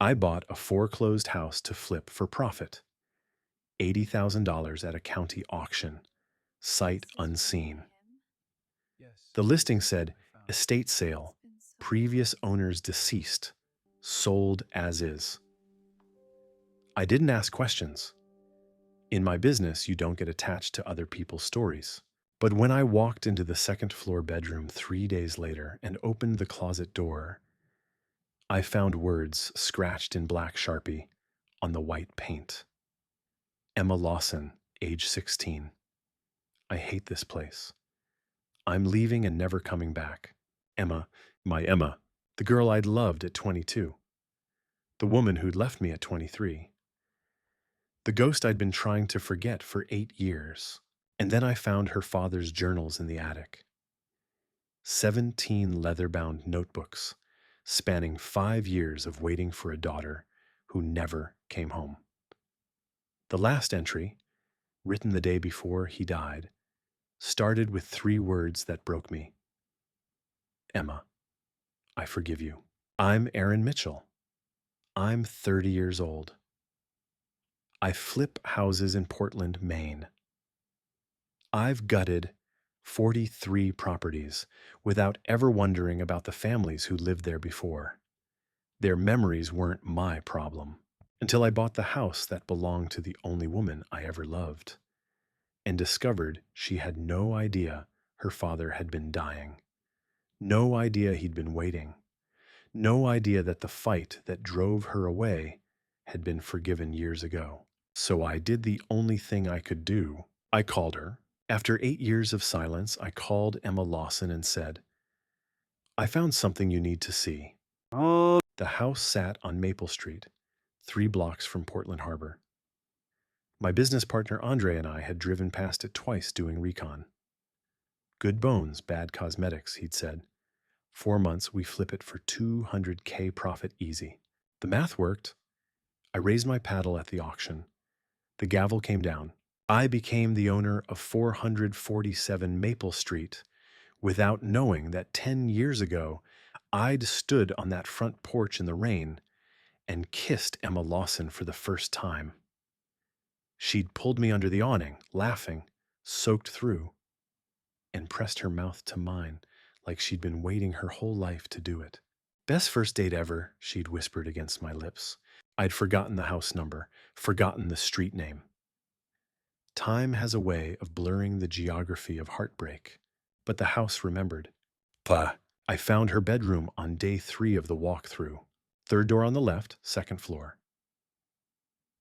I bought a foreclosed house to flip for profit. $80,000 at a county auction, sight Is this really unseen. him? Yes, The it listing is. said, I found it. estate It's sale, been so previous long. owners deceased, sold as is. I didn't ask questions. In my business, you don't get attached to other people's stories. But when I walked into the second floor bedroom 3 days later and opened the closet door, I found words scratched in black Sharpie on the white paint. Emma Lawson, age 16. I hate this place. I'm leaving and never coming back. Emma, my Emma, the girl I'd loved at 22, the woman who'd left me at 23, the ghost I'd been trying to forget for 8 years. And then I found her father's journals in the attic. 17 leather-bound notebooks spanning 5 years of waiting for a daughter who never came home. The last entry, written the day before he died, started with 3 words that broke me. Emma, I forgive you. I'm Aaron Mitchell. I'm 30 years old. I flip houses in Portland, Maine. I've gutted 43 properties without ever wondering about the families who lived there before. Their memories weren't my problem until I bought the house that belonged to the only woman I ever loved and discovered she had no idea her father had been dying, no idea he'd been waiting, no idea that the fight that drove her away had been forgiven years ago. So I did the only thing I could do. I called her. After 8 years of silence, I called Emma Lawson and said, I found something you need to see. Oh. The house sat on Maple Street, 3 blocks from Portland Harbor. My business partner Andre and I had driven past it twice doing recon. Good bones, bad cosmetics, he'd said. 4 months, we flip it for $200K profit easy. The math worked. I raised my paddle at the auction. The gavel came down. I became the owner of 447 Maple Street without knowing that 10 years ago I'd stood on that front porch in the rain and kissed Emma Lawson for the first time. She'd pulled me under the awning, laughing, soaked through, and pressed her mouth to mine like she'd been waiting her whole life to do it. Best first date ever, she'd whispered against my lips. I'd forgotten the house number, forgotten the street name. Time has a way of blurring the geography of heartbreak, but the house remembered. Pah. I found her bedroom on day 3 of the walkthrough. Third door on the left, second floor.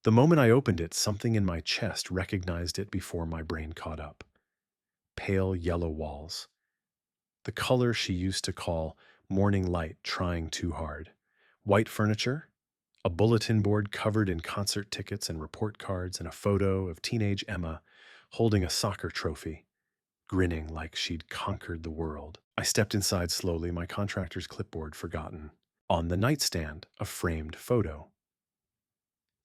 The moment I opened it, something in my chest recognized it before my brain caught up. Pale yellow walls. The color she used to call morning light trying too hard. White furniture. A bulletin board covered in concert tickets and report cards and a photo of teenage Emma holding a soccer trophy, grinning like she'd conquered the world. I stepped inside slowly, my contractor's clipboard forgotten. On the nightstand, a framed photo.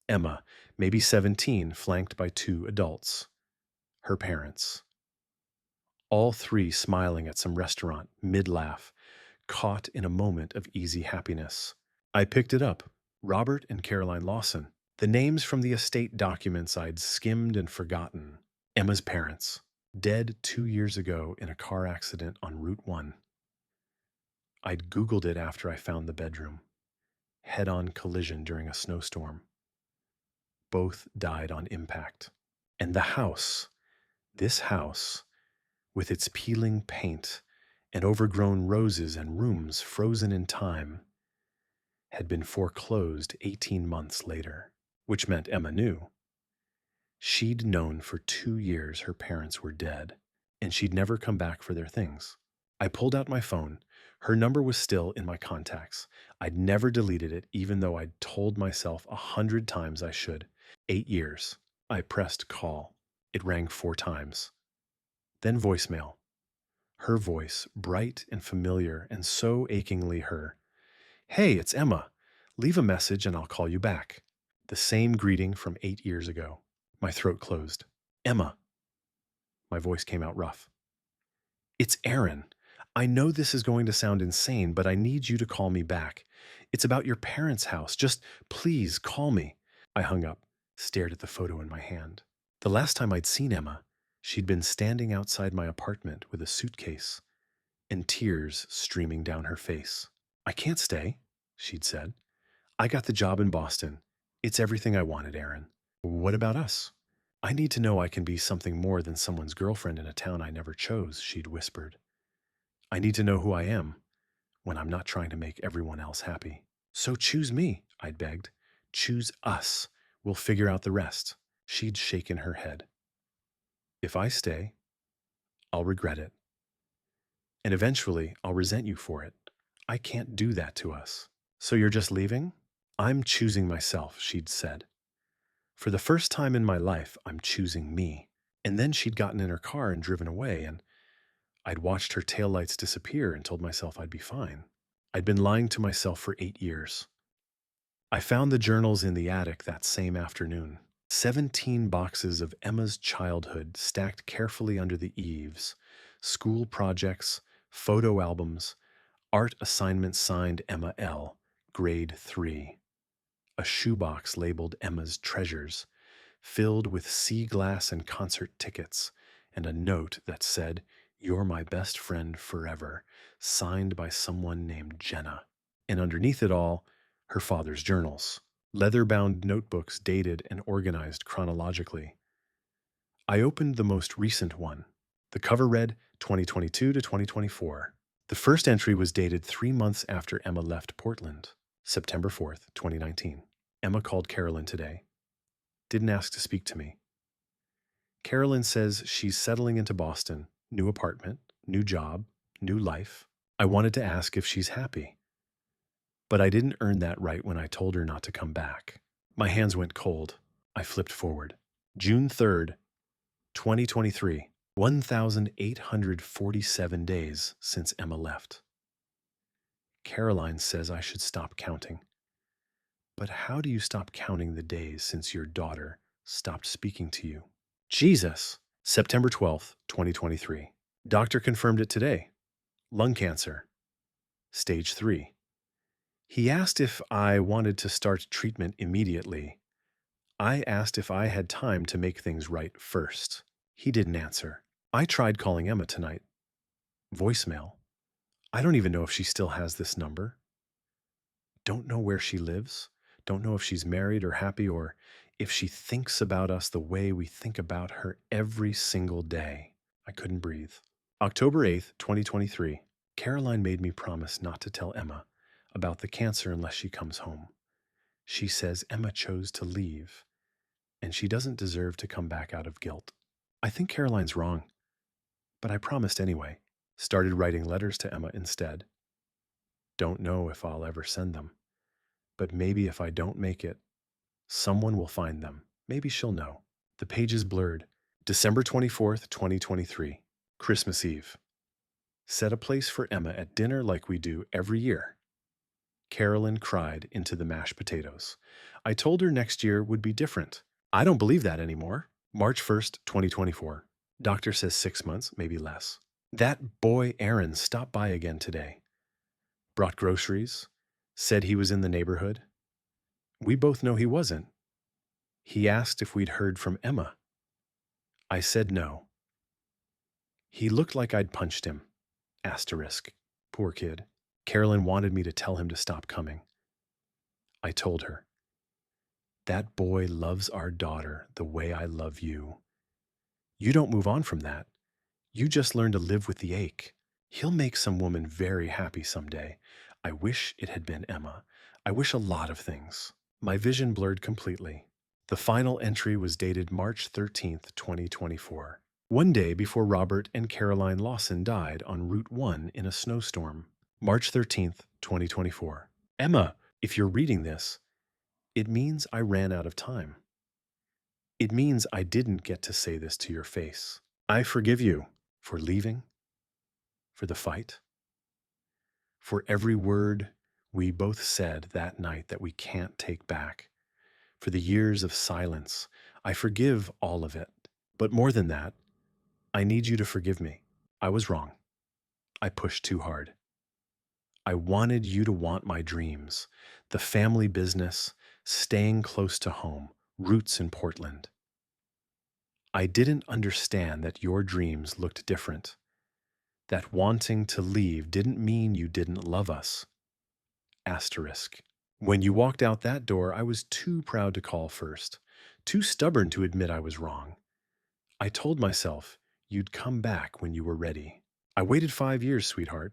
Emma, maybe 17, flanked by 2 adults. Her parents. All 3 smiling at some restaurant, mid-laugh, caught in a moment of easy happiness. I picked it up. Robert and Caroline Lawson. The names from the estate documents I'd skimmed and forgotten. Emma's parents. Dead 2 years ago in a car accident on Route 1. I'd Googled it after I found the bedroom. Head-on collision during a snowstorm. Both died on impact. And the house, this house, with its peeling paint and overgrown roses and rooms frozen in time, had been foreclosed 18 months later, which meant Emma knew. She'd known for 2 years her parents were dead, and she'd never come back for their things. I pulled out my phone. Her number was still in my contacts. I'd never deleted it, even though I'd told myself 100 times I should. 8 years. I pressed call. It rang 4 times. Then voicemail. Her voice, bright and familiar and so achingly her. Hey, it's Emma. Leave a message and I'll call you back. The same greeting from 8 years ago. My throat closed. Emma. My voice came out rough. It's Aaron. I know this is going to sound insane, but I need you to call me back. It's about your parents' house. Just please call me. I hung up, stared at the photo in my hand. The last time I'd seen Emma, she'd been standing outside my apartment with a suitcase and tears streaming down her face. I can't stay, she'd said. I got the job in Boston. It's everything I wanted, Aaron. What about us? I need to know I can be something more than someone's girlfriend in a town I never chose, she'd whispered. I need to know who I am when I'm not trying to make everyone else happy. So choose me, I'd begged. Choose us. We'll figure out the rest. She'd shaken her head. If I stay, I'll regret it. And eventually, I'll resent you for it. I can't do that to us. So you're just leaving? I'm choosing myself, she'd said. For the first time in my life, I'm choosing me. And then she'd gotten in her car and driven away, and I'd watched her taillights disappear and told myself I'd be fine. I'd been lying to myself for 8 years. I found the journals in the attic that same afternoon. 17 boxes of Emma's childhood stacked carefully under the eaves. School projects, photo albums, art assignments signed Emma L., grade 3. A shoebox labeled Emma's treasures, filled with sea glass and concert tickets, and a note that said, "You're my best friend forever," signed by someone named Jenna. And underneath it all, her father's journals, leather-bound notebooks dated and organized chronologically. I opened the most recent one. The cover read 2022 to 2024. The first entry was dated 3 months after Emma left Portland, September 4th, 2019. Emma called Carolyn today. Didn't ask to speak to me. Carolyn says she's settling into Boston, new apartment, new job, new life. I wanted to ask if she's happy. But I didn't earn that right when I told her not to come back. My hands went cold. I flipped forward. June 3rd, 2023. 1,847 days since Emma left. Caroline says I should stop counting. But how do you stop counting the days since your daughter stopped speaking to you? Jesus! September 12th, 2023. Doctor confirmed it today. Lung cancer. Stage 3. He asked if I wanted to start treatment immediately. I asked if I had time to make things right first. He didn't answer. I tried calling Emma tonight. Voicemail. I don't even know if she still has this number. Don't know where she lives. Don't know if she's married or happy, or if she thinks about us the way we think about her every single day. I couldn't breathe. October 8th, 2023. Caroline made me promise not to tell Emma about the cancer unless she comes home. She says Emma chose to leave, and she doesn't deserve to come back out of guilt. I think Caroline's wrong, but I promised anyway. Started writing letters to Emma instead. Don't know if I'll ever send them, but maybe if I don't make it, someone will find them. Maybe she'll know. The page is blurred. December 24th, 2023. Christmas Eve. Set a place for Emma at dinner like we do every year. Carolyn cried into the mashed potatoes. I told her next year would be different. I don't believe that anymore. March 1st, 2024. Doctor says 6 months, maybe less. That boy Aaron stopped by again today. Brought groceries. Said he was in the neighborhood. We both know he wasn't. He asked if we'd heard from Emma. I said no. He looked like I'd punched him. Asterisk. Poor kid. Carolyn wanted me to tell him to stop coming. I told her. That boy loves our daughter the way I love you. You don't move on from that. You just learn to live with the ache. He'll make some woman very happy someday. I wish it had been Emma. I wish a lot of things. My vision blurred completely. The final entry was dated March 13th, 2024. One day before Robert and Caroline Lawson died on Route 1 in a snowstorm. March 13th, 2024. Emma, if you're reading this, it means I ran out of time. It means I didn't get to say this to your face. I forgive you for leaving, for the fight, for every word we both said that night that we can't take back, for the years of silence. I forgive all of it. But more than that, I need you to forgive me. I was wrong. I pushed too hard. I wanted you to want my dreams, the family business, staying close to home, roots in Portland. I didn't understand that your dreams looked different, that wanting to leave didn't mean you didn't love us. Asterisk. When you walked out that door, I was too proud to call first, too stubborn to admit I was wrong. I told myself you'd come back when you were ready. I waited 5 years, sweetheart,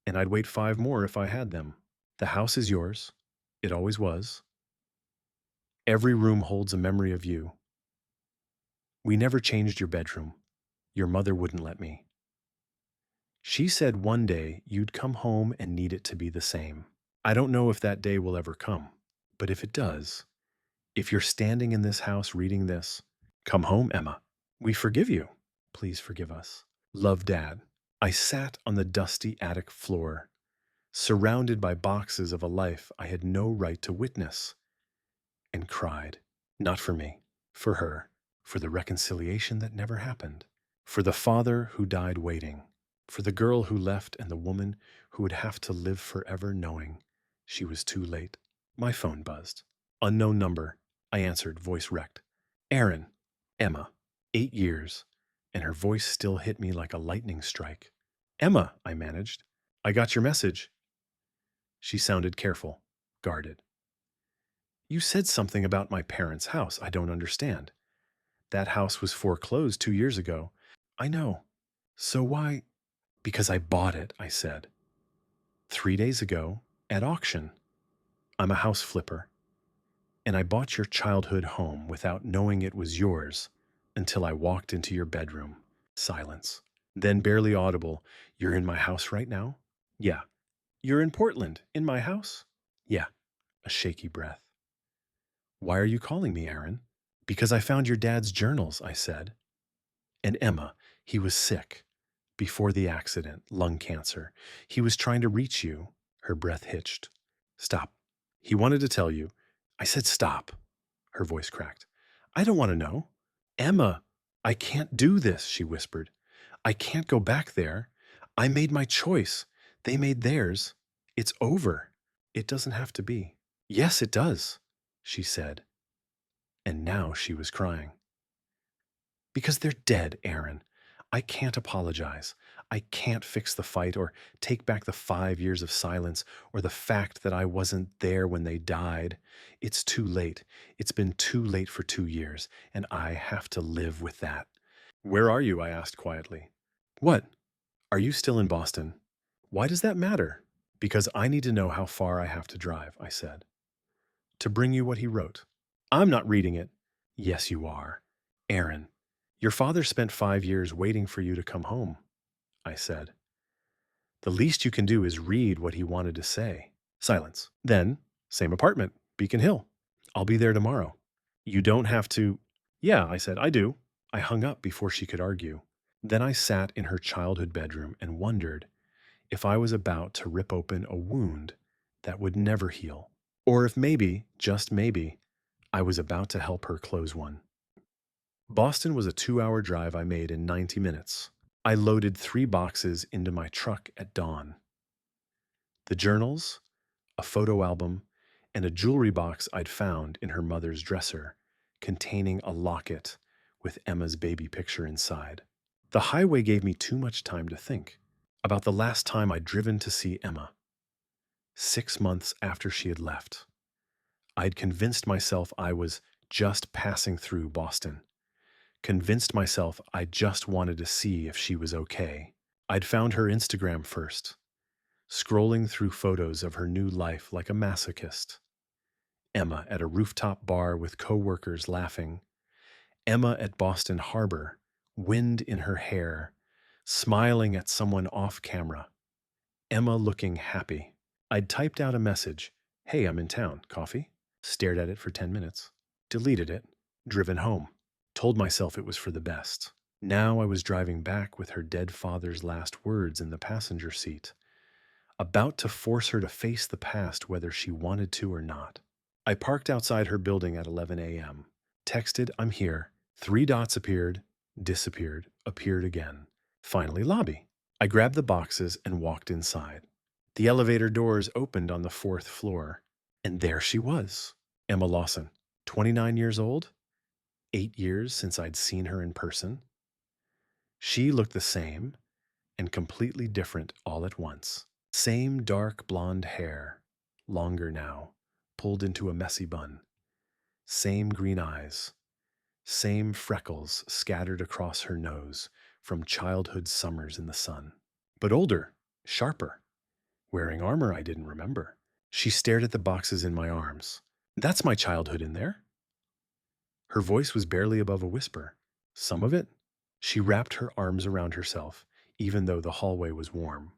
and I'd wait 5 more if I had them. The house is yours. It always was. Every room holds a memory of you. We never changed your bedroom. Your mother wouldn't let me. She said one day you'd come home and need it to be the same. I don't know if that day will ever come, but if it does, if you're standing in this house reading this, come home, Emma. We forgive you. Please forgive us. Love, Dad. I sat on the dusty attic floor, surrounded by boxes of a life I had no right to witness, and cried. Not for me, for her, for the reconciliation that never happened, for the father who died waiting, for the girl who left and the woman who would have to live forever knowing she was too late. My phone buzzed. Unknown number. I answered, voice wrecked. Aaron. Emma. 8 years. And her voice still hit me like a lightning strike. Emma, I managed. I got your message. She sounded careful, guarded. You said something about my parents' house I don't understand. That house was foreclosed 2 years ago. I know. So why? Because I bought it, I said. 3 days ago, at auction. I'm a house flipper. And I bought your childhood home without knowing it was yours until I walked into your bedroom. Silence. Then barely audible, you're in my house right now? Yeah. You're in Portland, in my house? Yeah. A shaky breath. Why are you calling me, Aaron? Because I found your dad's journals, I said. And Emma, he was sick. Before the accident, lung cancer. He was trying to reach you. Her breath hitched. Stop. He wanted to tell you. I said stop. Her voice cracked. I don't want to know. Emma, I can't do this, she whispered. I can't go back there. I made my choice. They made theirs. It's over. It doesn't have to be. Yes, it does, she said. And now she was crying. Because they're dead, Aaron. I can't apologize. I can't fix the fight or take back the 5 years of silence or the fact that I wasn't there when they died. It's too late. It's been too late for 2 years, and I have to live with that. Where are you? I asked quietly. What? Are you still in Boston? Why does that matter? Because I need to know how far I have to drive, I said. To bring you what he wrote. I'm not reading it. Yes, you are. Aaron, your father spent 5 years waiting for you to come home, I said. The least you can do is read what he wanted to say. Silence. Then, same apartment, Beacon Hill. I'll be there tomorrow. You don't have to. Yeah, I said, I do. I hung up before she could argue. Then I sat in her childhood bedroom and wondered if I was about to rip open a wound that would never heal, or if maybe, just maybe, I was about to help her close one. Boston was a 2-hour drive I made in 90 minutes. I loaded 3 boxes into my truck at dawn. The journals, a photo album, and a jewelry box I'd found in her mother's dresser, containing a locket with Emma's baby picture inside. The highway gave me too much time to think about the last time I'd driven to see Emma. 6 months after she had left. I'd convinced myself I was just passing through Boston. Convinced myself I just wanted to see if she was okay. I'd found her Instagram first, scrolling through photos of her new life like a masochist. Emma at a rooftop bar with coworkers laughing. Emma at Boston Harbor, wind in her hair, smiling at someone off camera. Emma looking happy. I'd typed out a message. Hey, I'm in town. Coffee? Stared at it for 10 minutes. Deleted it. Driven home. Told myself it was for the best. Now I was driving back with her dead father's last words in the passenger seat, about to force her to face the past whether she wanted to or not. I parked outside her building at 11 a.m. Texted, I'm here. 3 dots appeared, disappeared, appeared again. Finally, lobby. I grabbed the boxes and walked inside. The elevator doors opened on the fourth floor, and there she was, Emma Lawson, 29 years old, 8 years since I'd seen her in person. She looked the same and completely different all at once. Same dark blonde hair, longer now, pulled into a messy bun. Same green eyes, same freckles scattered across her nose from childhood summers in the sun. But older, sharper, wearing armor I didn't remember. She stared at the boxes in my arms. That's my childhood in there. Her voice was barely above a whisper. Some of it? She wrapped her arms around herself, even though the hallway was warm.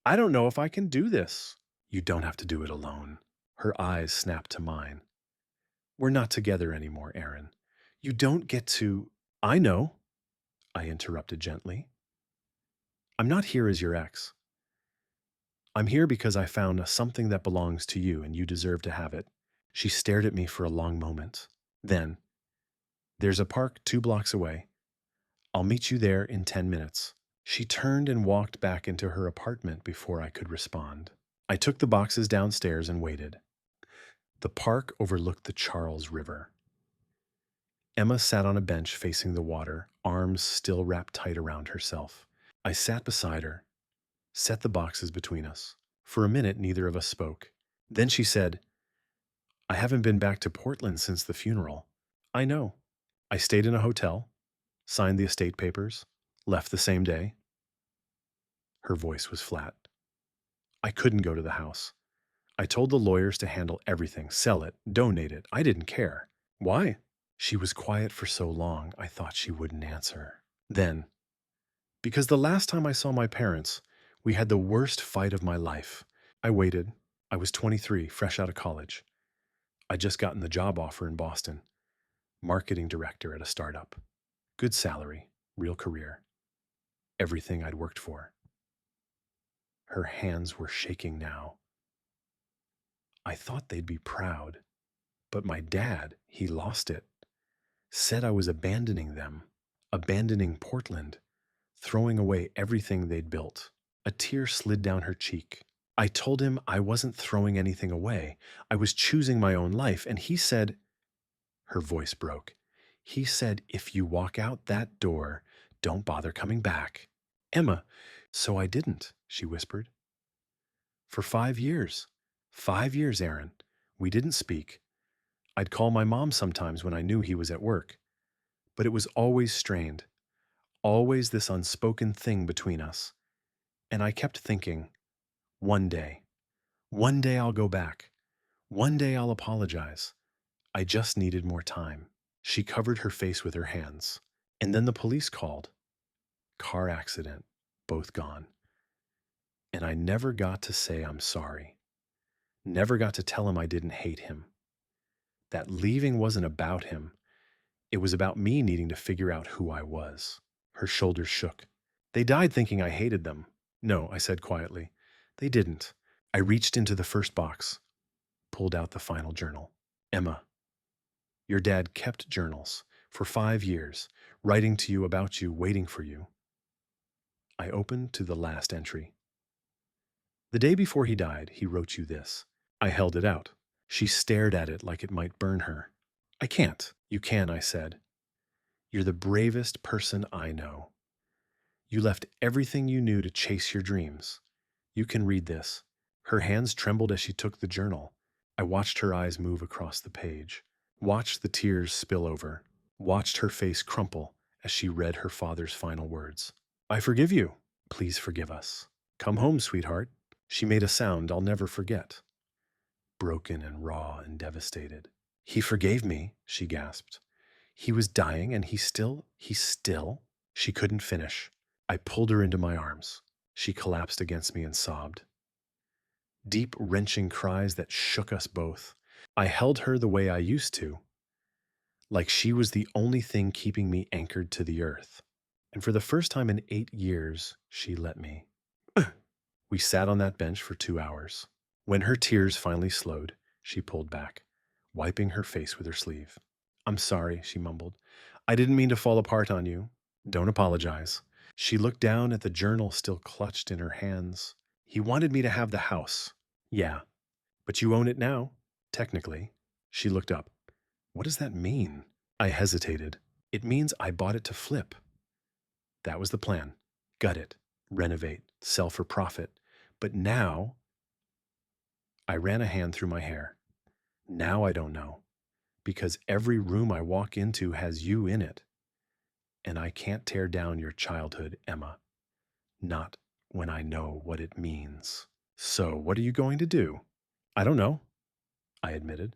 I don't know if I can do this. You don't have to do it alone. Her eyes snapped to mine. We're not together anymore, Aaron. You don't get to... I know, I interrupted gently. I'm not here as your ex. I'm here because I found something that belongs to you and you deserve to have it. She stared at me for a long moment. Then, there's a park 2 blocks away. I'll meet you there in 10 minutes. She turned and walked back into her apartment before I could respond. I took the boxes downstairs and waited. The park overlooked the Charles River. Emma sat on a bench facing the water, arms still wrapped tight around herself. I sat beside her, set the boxes between us. For a minute, neither of us spoke. Then she said, I haven't been back to Portland since the funeral. I know. I stayed in a hotel, signed the estate papers, left the same day. Her voice was flat. I couldn't go to the house. I told the lawyers to handle everything, sell it, donate it. I didn't care. Why? She was quiet for so long, I thought she wouldn't answer. Then, because the last time I saw my parents, we had the worst fight of my life. I waited. I was 23, fresh out of college. I'd just gotten the job offer in Boston. Marketing director at a startup. Good salary, real career. Everything I'd worked for. Her hands were shaking now. I thought they'd be proud. But my dad, he lost it. Said I was abandoning them. Abandoning Portland. Throwing away everything they'd built. A tear slid down her cheek. I told him I wasn't throwing anything away. I was choosing my own life, and he said... Her voice broke. He said, if you walk out that door, don't bother coming back. Emma, so I didn't, she whispered. For 5 years. 5 years, Aaron. We didn't speak. I'd call my mom sometimes when I knew he was at work. But it was always strained. Always this unspoken thing between us. And I kept thinking, one day I'll go back. One day I'll apologize. I just needed more time. She covered her face with her hands. And then the police called. Car accident. Both gone. And I never got to say I'm sorry. Never got to tell him I didn't hate him. That leaving wasn't about him. It was about me needing to figure out who I was. Her shoulders shook. They died thinking I hated them. No, I said quietly. They didn't. I reached into the first box, pulled out the final journal. Emma, your dad kept journals for 5 years, writing to you about you, waiting for you. I opened to the last entry. The day before he died, he wrote you this. I held it out. She stared at it like it might burn her. I can't. You can, I said. You're the bravest person I know. You left everything you knew to chase your dreams. You can read this. Her hands trembled as she took the journal. I watched her eyes move across the page, watched the tears spill over, watched her face crumple as she read her father's final words. I forgive you. Please forgive us. Come home, sweetheart. She made a sound I'll never forget. Broken and raw and devastated. He forgave me, she gasped. He was dying and he still... She couldn't finish. I pulled her into my arms. She collapsed against me and sobbed. Deep, wrenching cries that shook us both. I held her the way I used to, like she was the only thing keeping me anchored to the earth. And for the first time in 8 years, she let me. We sat on that bench for 2 hours. When her tears finally slowed, she pulled back, wiping her face with her sleeve. I'm sorry, she mumbled. I didn't mean to fall apart on you. Don't apologize. She looked down at the journal still clutched in her hands. He wanted me to have the house. Yeah, but you own it now, technically. She looked up. What does that mean? I hesitated. It means I bought it to flip. That was the plan. Gut it, renovate, sell for profit. But now, I ran a hand through my hair. Now I don't know, because every room I walk into has you in it. And I can't tear down your childhood, Emma. Not when I know what it means. So, what are you going to do? I don't know, I admitted.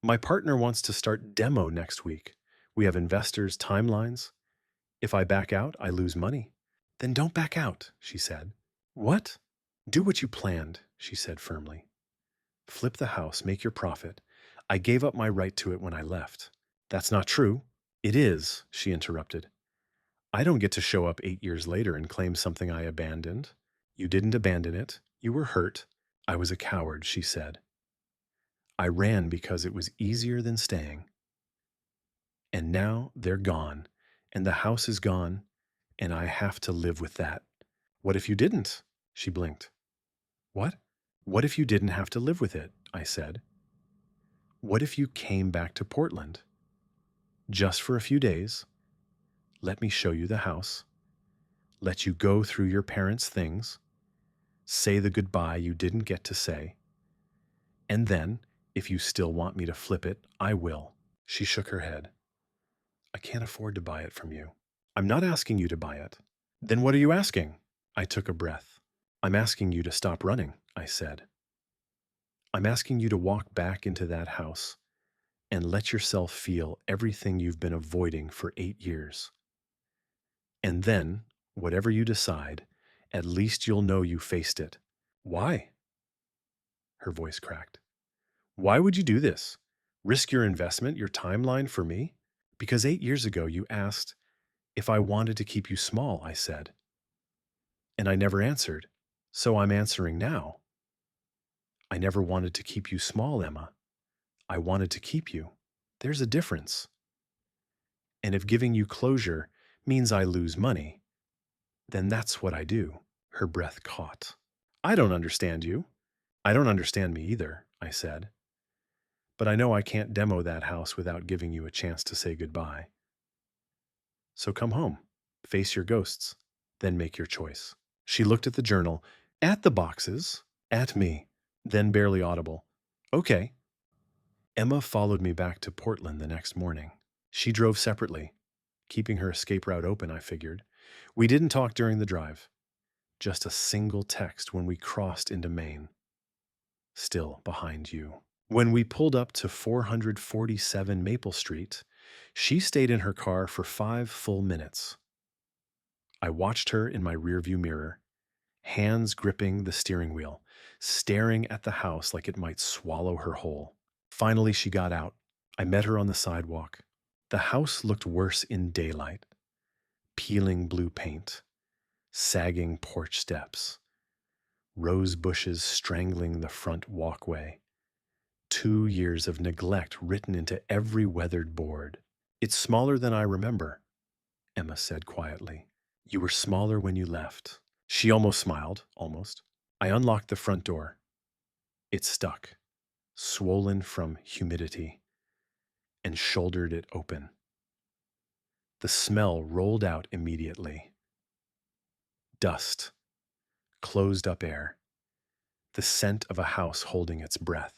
My partner wants to start demo next week. We have investors' timelines. If I back out, I lose money. Then don't back out, she said. What? Do what you planned, she said firmly. Flip the house, make your profit. I gave up my right to it when I left. That's not true. It is, she interrupted. I don't get to show up 8 years later and claim something I abandoned. You didn't abandon it. You were hurt. I was a coward, she said. I ran because it was easier than staying. And now they're gone, and the house is gone, and I have to live with that. What if you didn't? She blinked. What? What if you didn't have to live with it? I said. What if you came back to Portland? Just for a few days. Let me show you the house. Let you go through your parents' things. Say the goodbye you didn't get to say. And then, if you still want me to flip it, I will. She shook her head. I can't afford to buy it from you. I'm not asking you to buy it. Then what are you asking? I took a breath. I'm asking you to stop running, I said. I'm asking you to walk back into that house and let yourself feel everything you've been avoiding for 8 years. And then, whatever you decide, at least you'll know you faced it. Why? Her voice cracked. Why would you do this? Risk your investment, your timeline for me? Because 8 years ago you asked if I wanted to keep you small, I said. And I never answered, so I'm answering now. I never wanted to keep you small, Emma. I wanted to keep you. There's a difference. And if giving you closure means I lose money, then that's what I do. Her breath caught. I don't understand you. I don't understand me either, I said. But I know I can't demo that house without giving you a chance to say goodbye. So come home, face your ghosts, then make your choice. She looked at the journal, at the boxes, at me, then barely audible. Okay. Emma followed me back to Portland the next morning. She drove separately, keeping her escape route open, I figured. We didn't talk during the drive. Just a single text when we crossed into Maine. Still behind you. When we pulled up to 447 Maple Street, she stayed in her car for 5 full minutes. I watched her in my rearview mirror, hands gripping the steering wheel, staring at the house like it might swallow her whole. Finally, she got out. I met her on the sidewalk. The house looked worse in daylight. Peeling blue paint, sagging porch steps, rose bushes strangling the front walkway. 2 years of neglect written into every weathered board. It's smaller than I remember, Emma said quietly. You were smaller when you left. She almost smiled, almost. I unlocked the front door. It stuck, swollen from humidity, and shouldered it open. The smell rolled out immediately. Dust, closed up air, the scent of a house holding its breath.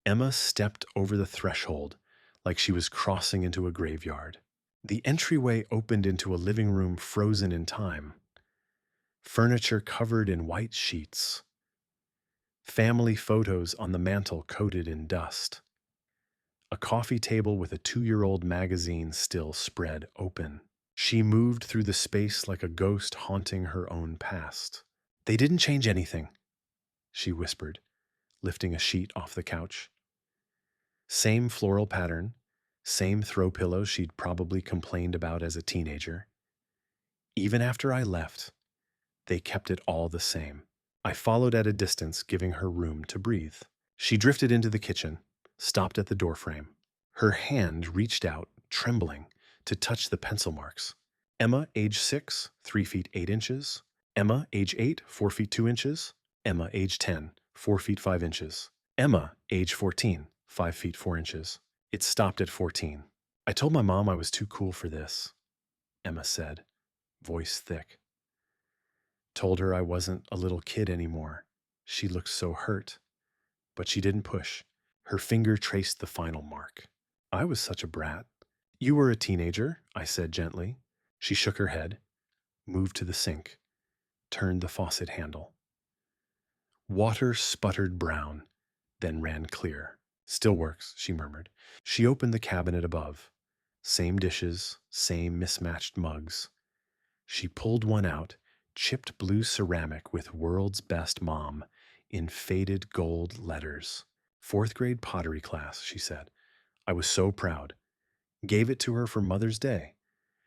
Emma stepped over the threshold like she was crossing into a graveyard. The entryway opened into a living room frozen in time. Furniture covered in white sheets. Family photos on the mantel coated in dust. A coffee table with a 2-year-old magazine still spread open. She moved through the space like a ghost haunting her own past. They didn't change anything, she whispered, lifting a sheet off the couch. Same floral pattern, same throw pillows she'd probably complained about as a teenager. Even after I left, they kept it all the same. I followed at a distance, giving her room to breathe. She drifted into the kitchen, stopped at the doorframe. Her hand reached out, trembling, to touch the pencil marks. Emma, age 6, 3 feet 8 inches. Emma, age 8, 4 feet 2 inches. Emma, age 10, 4 feet 5 inches. Emma, age 14, 5 feet 4 inches. It stopped at 14. I told my mom I was too cool for this, Emma said, voice thick. Told her I wasn't a little kid anymore. She looked so hurt, but she didn't push. Her finger traced the final mark. I was such a brat. You were a teenager, I said gently. She shook her head, moved to the sink, turned the faucet handle. Water sputtered brown, then ran clear. Still works, she murmured. She opened the cabinet above. Same dishes, same mismatched mugs. She pulled one out, chipped blue ceramic with "World's Best Mom" in faded gold letters. 4th grade pottery class, she said. I was so proud. Gave it to her for Mother's Day.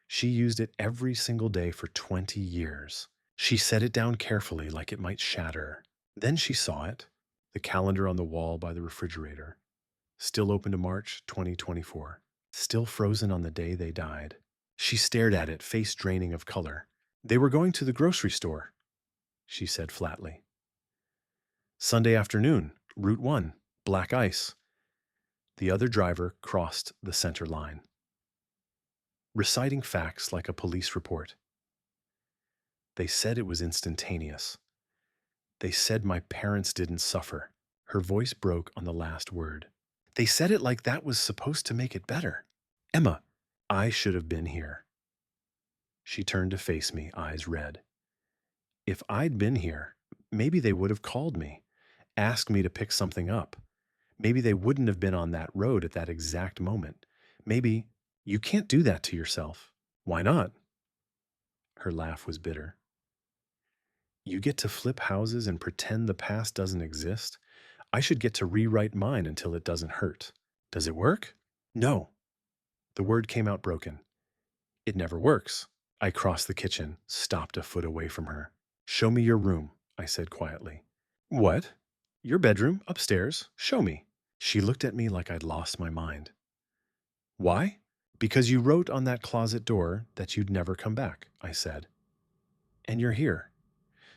She used it every single day for 20 years. She set it down carefully like it might shatter. Then she saw it, the calendar on the wall by the refrigerator. Still open to March 2024. Still frozen on the day they died. She stared at it, face draining of color. They were going to the grocery store, she said flatly. Sunday afternoon, Route 1, black ice. The other driver crossed the center line, reciting facts like a police report. They said it was instantaneous. They said my parents didn't suffer. Her voice broke on the last word. They said it like that was supposed to make it better. Emma, I should have been here. She turned to face me, eyes red. If I'd been here, maybe they would have called me, asked me to pick something up. Maybe they wouldn't have been on that road at that exact moment. Maybe you can't do that to yourself. Why not? Her laugh was bitter. You get to flip houses and pretend the past doesn't exist? I should get to rewrite mine until it doesn't hurt. Does it work? No. The word came out broken. It never works. I crossed the kitchen, stopped a foot away from her. Show me your room, I said quietly. What? Your bedroom, upstairs. Show me. She looked at me like I'd lost my mind. Why? Because you wrote on that closet door that you'd never come back, I said. And you're here.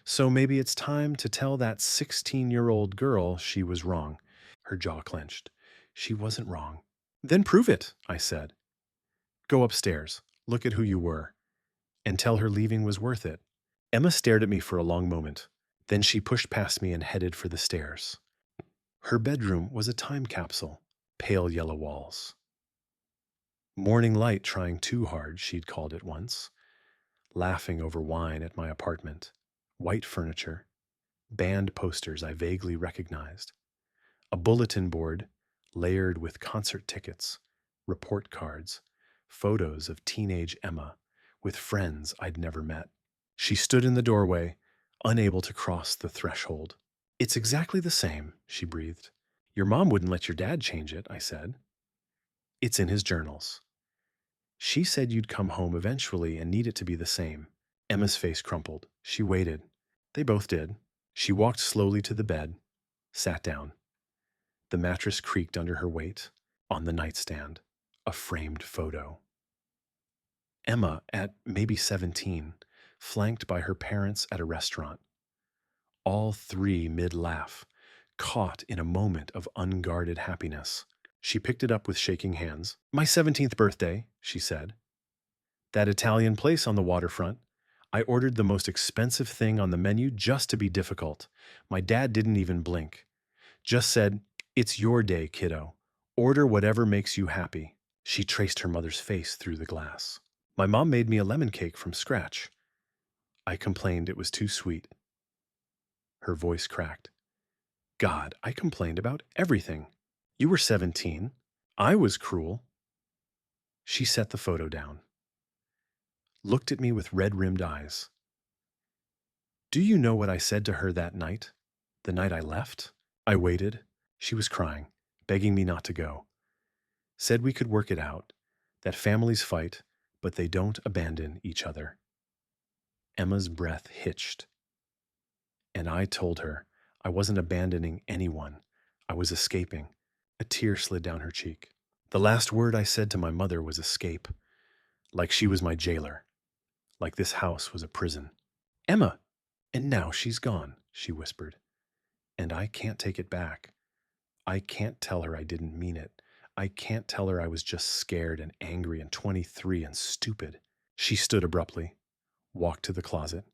So maybe it's time to tell that 16-year-old girl she was wrong. Her jaw clenched. She wasn't wrong. Then prove it, I said. Go upstairs, look at who you were, and tell her leaving was worth it. Emma stared at me for a long moment. Then she pushed past me and headed for the stairs. Her bedroom was a time capsule, pale yellow walls. Morning light trying too hard, she'd called it once. Laughing over wine at my apartment. White furniture. Band posters I vaguely recognized. A bulletin board layered with concert tickets, report cards, photos of teenage Emma with friends I'd never met. She stood in the doorway, unable to cross the threshold. It's exactly the same, she breathed. Your mom wouldn't let your dad change it, I said. It's in his journals. She said you'd come home eventually and need it to be the same. Emma's face crumpled. She waited. They both did. She walked slowly to the bed, sat down. The mattress creaked under her weight. On the nightstand, a framed photo. Emma, at maybe 17, flanked by her parents at a restaurant. All three mid-laugh, caught in a moment of unguarded happiness. She picked it up with shaking hands. My 17th birthday, she said. That Italian place on the waterfront. I ordered the most expensive thing on the menu just to be difficult. My dad didn't even blink. Just said, it's your day, kiddo. Order whatever makes you happy. She traced her mother's face through the glass. My mom made me a lemon cake from scratch. I complained it was too sweet. Her voice cracked. God, I complained about everything. You were 17. I was cruel. She set the photo down. Looked at me with red-rimmed eyes. Do you know what I said to her that night? The night I left? I waited. She was crying, begging me not to go. Said we could work it out, that families fight, but they don't abandon each other. Emma's breath hitched. And I told her I wasn't abandoning anyone. I was escaping. A tear slid down her cheek. The last word I said to my mother was escape, like she was my jailer. like this house was a prison. Emma! And now she's gone, she whispered. And I can't take it back. I can't tell her I didn't mean it. I can't tell her I was just scared and angry and 23 and stupid. She stood abruptly, walked to the closet,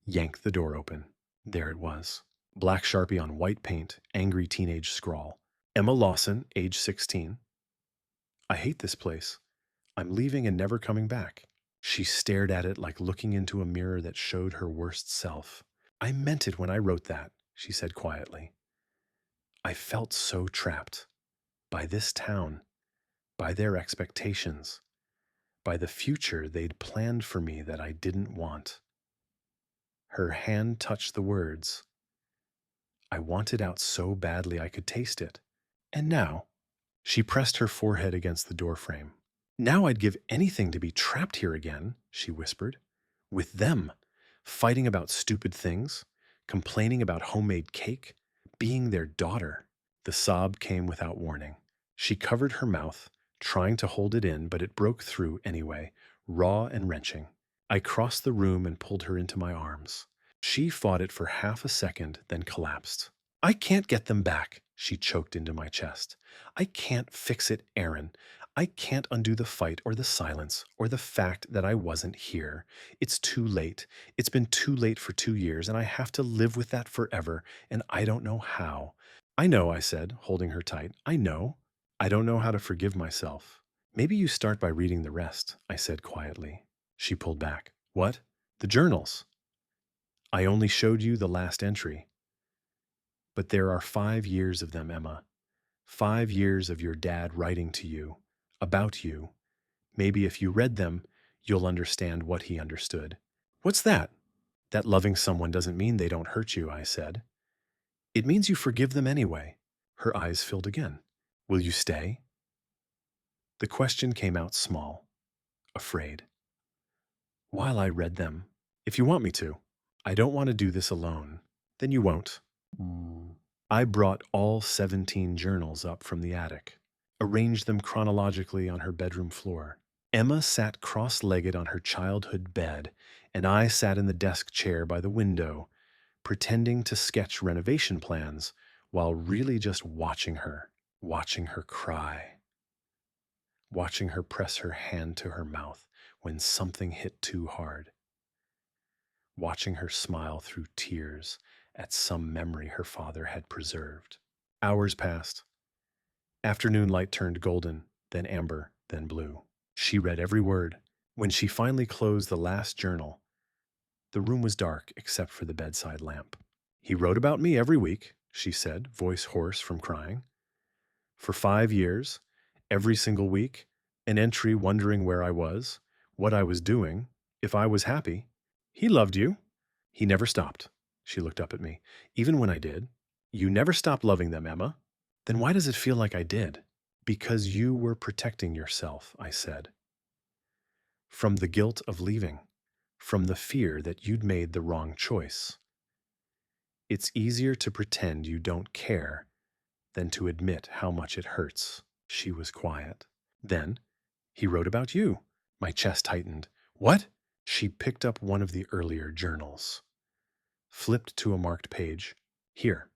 yanked the door open. There it was. Black Sharpie on white paint, angry teenage scrawl. Emma Lawson, age 16. I hate this place. I'm leaving and never coming back. She stared at it like looking into a mirror that showed her worst self. I meant it when I wrote that, she said quietly. I felt so trapped by this town, by their expectations, by the future they'd planned for me that I didn't want. Her hand touched the words. I wanted out so badly I could taste it. And now, she pressed her forehead against the doorframe. Now I'd give anything to be trapped here again, she whispered. With them, fighting about stupid things, complaining about homemade cake, being their daughter. The sob came without warning. She covered her mouth, trying to hold it in, but it broke through anyway, raw and wrenching. I crossed the room and pulled her into my arms. She fought it for half a second, then collapsed. I can't get them back, she choked into my chest. I can't fix it, Aaron. I can't undo the fight or the silence or the fact that I wasn't here. It's too late. It's been too late for 2 years, and I have to live with that forever, and I don't know how. I know, I said, holding her tight. I know. I don't know how to forgive myself. Maybe you start by reading the rest, I said quietly. She pulled back. What? The journals. I only showed you the last entry. But there are 5 years of them, Emma. 5 years of your dad writing to you, about you. Maybe if you read them, you'll understand what he understood. What's that? That loving someone doesn't mean they don't hurt you, I said. It means you forgive them anyway. Her eyes filled again. Will you stay? The question came out small, afraid. While I read them, if you want me to. I don't want to do this alone. Then you won't. I brought all 17 journals up from the attic, arranged them chronologically on her bedroom floor. Emma sat cross-legged on her childhood bed, and I sat in the desk chair by the window, pretending to sketch renovation plans while really just watching her cry, watching her press her hand to her mouth when something hit too hard, watching her smile through tears at some memory her father had preserved. Hours passed. Afternoon light turned golden, then amber, then blue. She read every word. When she finally closed the last journal, the room was dark except for the bedside lamp. He wrote about me every week, she said, voice hoarse from crying. For 5 years, every single week, an entry wondering where I was, what I was doing, if I was happy. He loved you. He never stopped. She looked up at me. Even when I did. You never stopped loving them, Emma. Then why does it feel like I did? Because you were protecting yourself, I said. From the guilt of leaving. From the fear that you'd made the wrong choice. It's easier to pretend you don't care than to admit how much it hurts. She was quiet. Then, he wrote about you. My chest tightened. What? She picked up one of the earlier journals. Flipped to a marked page. Here.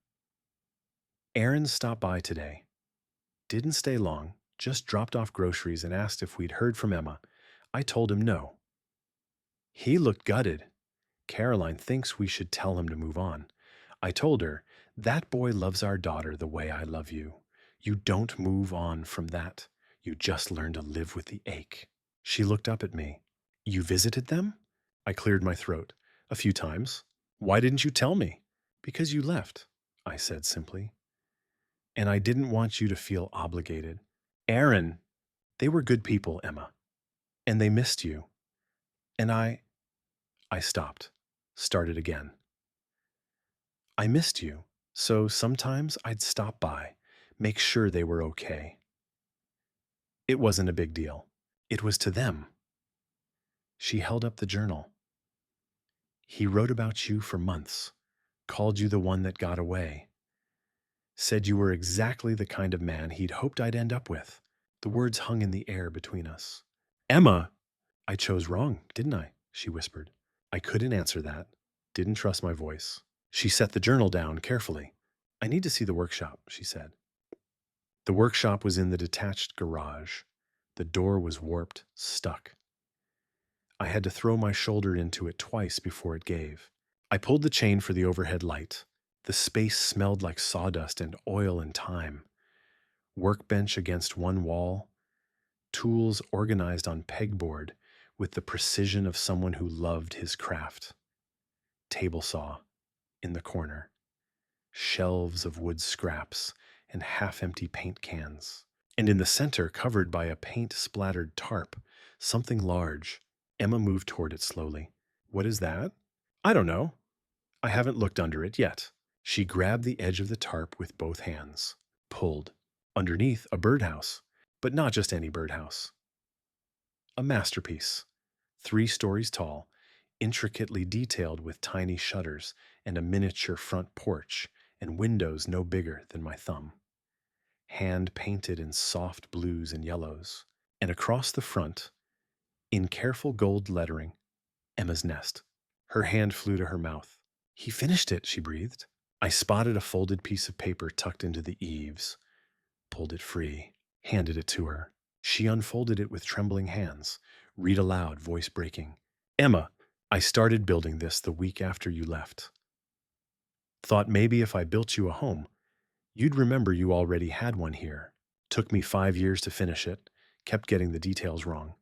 Aaron stopped by today. Didn't stay long, just dropped off groceries and asked if we'd heard from Emma. I told him no. He looked gutted. Caroline thinks we should tell him to move on. I told her, that boy loves our daughter the way I love you. You don't move on from that. You just learn to live with the ache. She looked up at me. You visited them? I cleared my throat. A few times. Why didn't you tell me? Because you left, I said simply. And I didn't want you to feel obligated. Aaron, they were good people, Emma. And they missed you. And I stopped, started again. I missed you, so sometimes I'd stop by, make sure they were okay. It wasn't a big deal. It was to them. She held up the journal. He wrote about you for months, called you the one that got away, said you were exactly the kind of man he'd hoped I'd end up with. The words hung in the air between us. Emma! I chose wrong, didn't I? she whispered. I couldn't answer that. Didn't trust my voice. She set the journal down carefully. I need to see the workshop, she said. The workshop was in the detached garage. The door was warped, stuck. I had to throw my shoulder into it twice before it gave. I pulled the chain for the overhead light. The space smelled like sawdust and oil and time. Workbench against one wall, tools organized on pegboard with the precision of someone who loved his craft. Table saw in the corner, shelves of wood scraps and half-empty paint cans. And in the center, covered by a paint-splattered tarp, something large. Emma moved toward it slowly. What is that? I don't know. I haven't looked under it yet. She grabbed the edge of the tarp with both hands, pulled. Underneath, a birdhouse, but not just any birdhouse. A masterpiece, 3 stories tall, intricately detailed with tiny shutters and a miniature front porch and windows no bigger than my thumb. Hand-painted in soft blues and yellows. And across the front, in careful gold lettering, Emma's nest. Her hand flew to her mouth. He finished it, she breathed. I spotted a folded piece of paper tucked into the eaves, pulled it free, handed it to her. She unfolded it with trembling hands. Read aloud, voice breaking. Emma, I started building this the week after you left. Thought maybe if I built you a home, you'd remember you already had one here. Took me 5 years to finish it, kept getting the details wrong.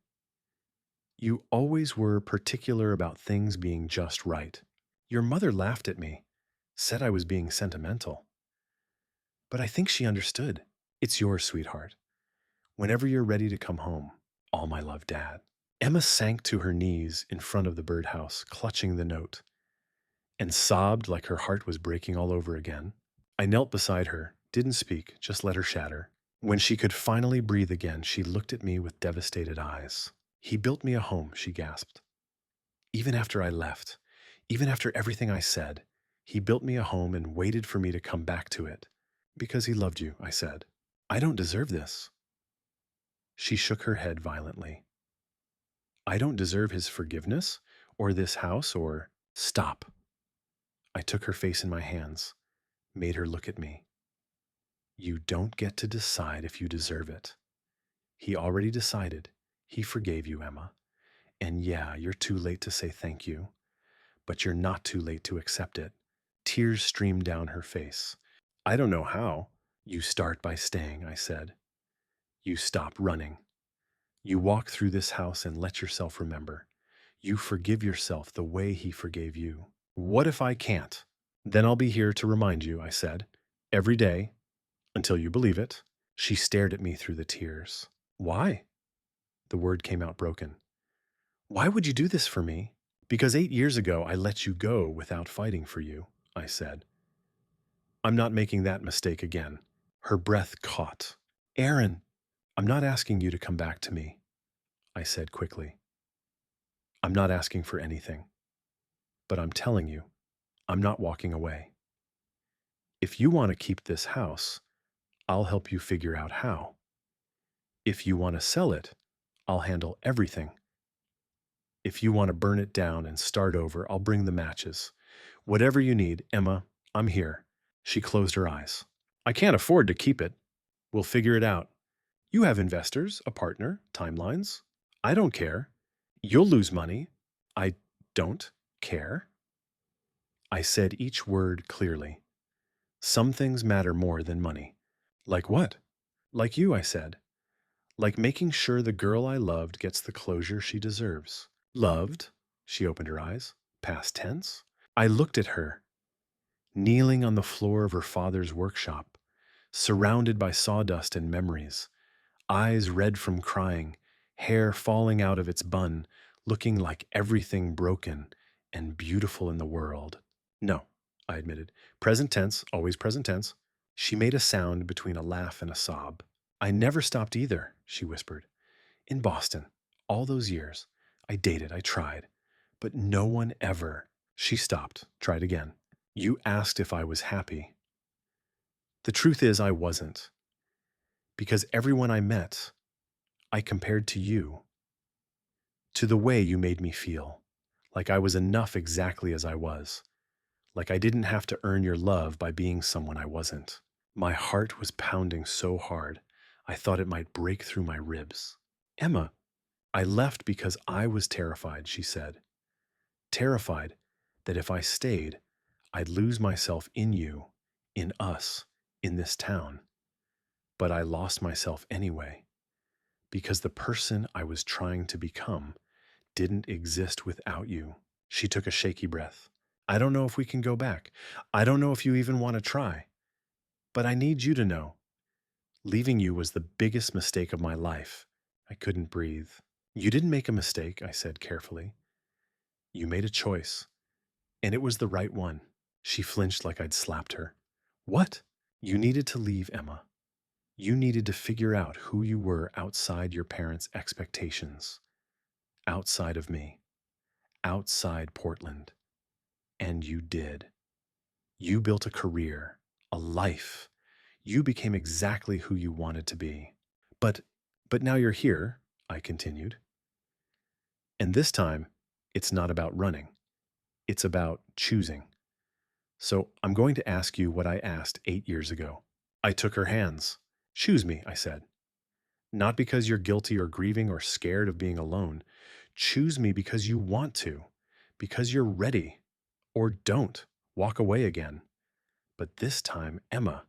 You always were particular about things being just right. Your mother laughed at me, said I was being sentimental. But I think she understood. It's yours, sweetheart. Whenever you're ready to come home. All my love, Dad. Emma sank to her knees in front of the birdhouse, clutching the note, and sobbed like her heart was breaking all over again. I knelt beside her, didn't speak, just let her shatter. When she could finally breathe again, she looked at me with devastated eyes. He built me a home, she gasped. Even after I left, even after everything I said, he built me a home and waited for me to come back to it. Because he loved you, I said. I don't deserve this. She shook her head violently. I don't deserve his forgiveness, or this house, or... Stop. I took her face in my hands, made her look at me. You don't get to decide if you deserve it. He already decided. He forgave you, Emma. And yeah, you're too late to say thank you, but you're not too late to accept it. Tears streamed down her face. I don't know how. You start by staying, I said. You stop running. You walk through this house and let yourself remember. You forgive yourself the way he forgave you. What if I can't? Then I'll be here to remind you, I said. Every day, until you believe it. She stared at me through the tears. Why? The word came out broken. Why would you do this for me? Because 8 years ago I let you go without fighting for you, I said. I'm not making that mistake again. Her breath caught. Aaron, I'm not asking you to come back to me, I said quickly. I'm not asking for anything. But I'm telling you, I'm not walking away. If you want to keep this house, I'll help you figure out how. If you want to sell it, I'll handle everything. If you want to burn it down and start over, I'll bring the matches. Whatever you need, Emma, I'm here. She closed her eyes. I can't afford to keep it. We'll figure it out. You have investors, a partner, timelines. I don't care. You'll lose money. I don't care. I said each word clearly. Some things matter more than money. Like what? Like you, I said. Like making sure the girl I loved gets the closure she deserves. Loved? She opened her eyes. Past tense? I looked at her, kneeling on the floor of her father's workshop, surrounded by sawdust and memories, eyes red from crying, hair falling out of its bun, looking like everything broken and beautiful in the world. No, I admitted. Present tense, always present tense. She made a sound between a laugh and a sob. I never stopped either, she whispered. In Boston, all those years, I dated, I tried, but no one ever. She stopped, tried again. You asked if I was happy. The truth is I wasn't. Because everyone I met, I compared to you, to the way you made me feel. like I was enough exactly as I was, like I didn't have to earn your love by being someone I wasn't. My heart was pounding so hard, I thought it might break through my ribs. Emma, I left because I was terrified, she said. Terrified that if I stayed, I'd lose myself in you, in us, in this town. But I lost myself anyway, because the person I was trying to become didn't exist without you. She took a shaky breath. I don't know if we can go back. I don't know if you even want to try. But I need you to know. Leaving you was the biggest mistake of my life. I couldn't breathe. You didn't make a mistake, I said carefully. You made a choice, and it was the right one. She flinched like I'd slapped her. What? You needed to leave, Emma. You needed to figure out who you were outside your parents' expectations, outside of me, outside Portland. And you did. You built a career, a life. You became exactly who you wanted to be. But, but now you're here, I continued. And this time, it's not about running. It's about choosing. So I'm going to ask you what I asked 8 years ago. I took her hands. Choose me, I said. Not because you're guilty or grieving or scared of being alone. Choose me because you want to, because you're ready. Or don't. Walk away again. But this time, Emma,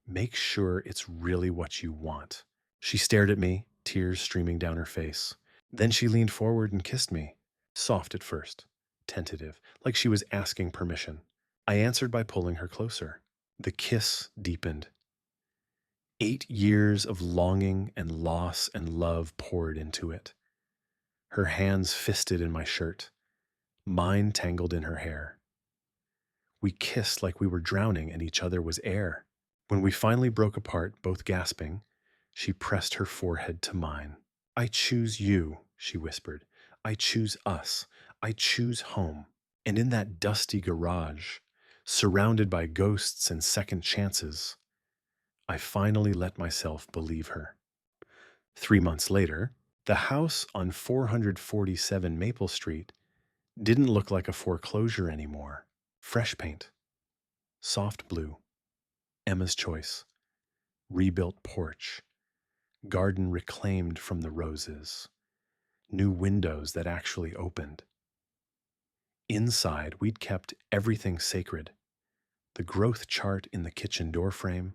make sure it's really what you want. She stared at me, tears streaming down her face. Then she leaned forward and kissed me, soft at first, tentative, like she was asking permission. I answered by pulling her closer. The kiss deepened. 8 years of longing and loss and love poured into it. Her hands fisted in my shirt, mine tangled in her hair. We kissed like we were drowning and each other was air. When we finally broke apart, both gasping, she pressed her forehead to mine. I choose you, she whispered. I choose us. I choose home. And in that dusty garage, surrounded by ghosts and second chances, I finally let myself believe her. 3 months later, the house on 447 Maple Street didn't look like a foreclosure anymore. Fresh paint, soft blue, Emma's choice, rebuilt porch, garden reclaimed from the roses, new windows that actually opened. Inside, we'd kept everything sacred. The growth chart in the kitchen doorframe,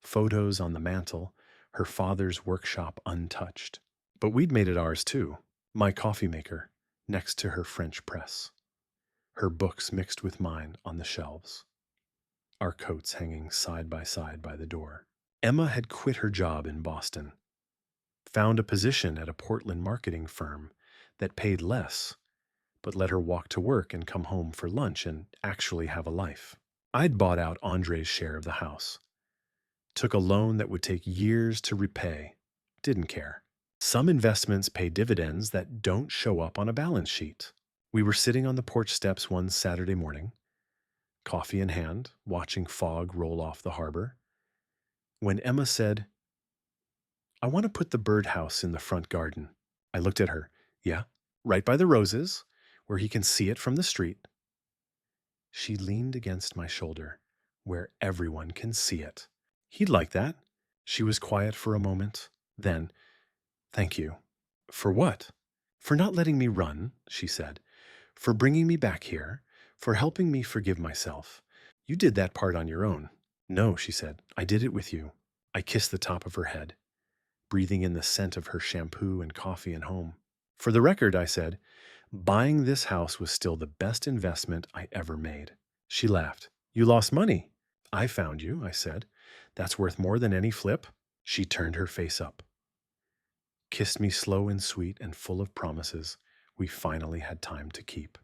photos on the mantel, her father's workshop untouched. But we'd made it ours too. My coffee maker, next to her French press. Her books mixed with mine on the shelves. Our coats hanging side by the door. Emma had quit her job in Boston, found a position at a Portland marketing firm that paid less, but let her walk to work and come home for lunch and actually have a life. I'd bought out Andre's share of the house, took a loan that would take years to repay, didn't care. Some investments pay dividends that don't show up on a balance sheet. We were sitting on the porch steps one Saturday morning, coffee in hand, watching fog roll off the harbor, when Emma said, I want to put the birdhouse in the front garden. I looked at her. Yeah, right by the roses, where he can see it from the street. She leaned against my shoulder, where everyone can see it. He'd like that. She was quiet for a moment. Then, thank you. For what? For not letting me run, she said. For bringing me back here. For helping me forgive myself. You did that part on your own. No, she said. I did it with you. I kissed the top of her head, breathing in the scent of her shampoo and coffee and home. For the record, I said, buying this house was still the best investment I ever made. She laughed. You lost money. I found you, I said. That's worth more than any flip. She turned her face up, kissed me slow and sweet and full of promises we finally had time to keep.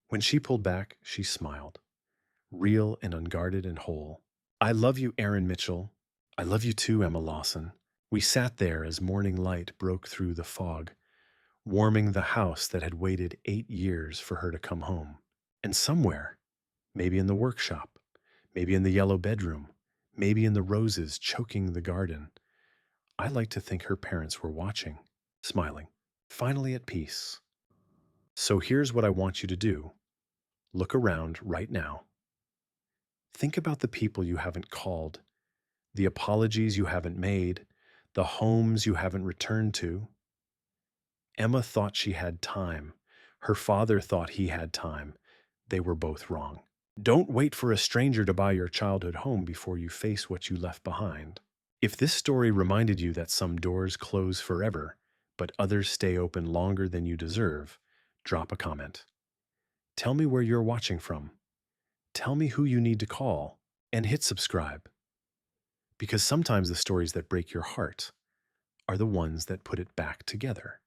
When she pulled back, she smiled, real and unguarded and whole. I love you, Aaron Mitchell. I love you too, Emma Lawson. We sat there as morning light broke through the fog, warming the house that had waited 8 years for her to come home. And somewhere, maybe in the workshop, maybe in the yellow bedroom, maybe in the roses choking the garden, I like to think her parents were watching, smiling, finally at peace. So here's what I want you to do. Look around right now. Think about the people you haven't called, the apologies you haven't made, the homes you haven't returned to. Emma thought she had time. Her father thought he had time. They were both wrong. Don't wait for a stranger to buy your childhood home before you face what you left behind. If this story reminded you that some doors close forever, but others stay open longer than you deserve, drop a comment. Tell me where you're watching from. Tell me who you need to call, and hit subscribe. Because sometimes the stories that break your heart are the ones that put it back together.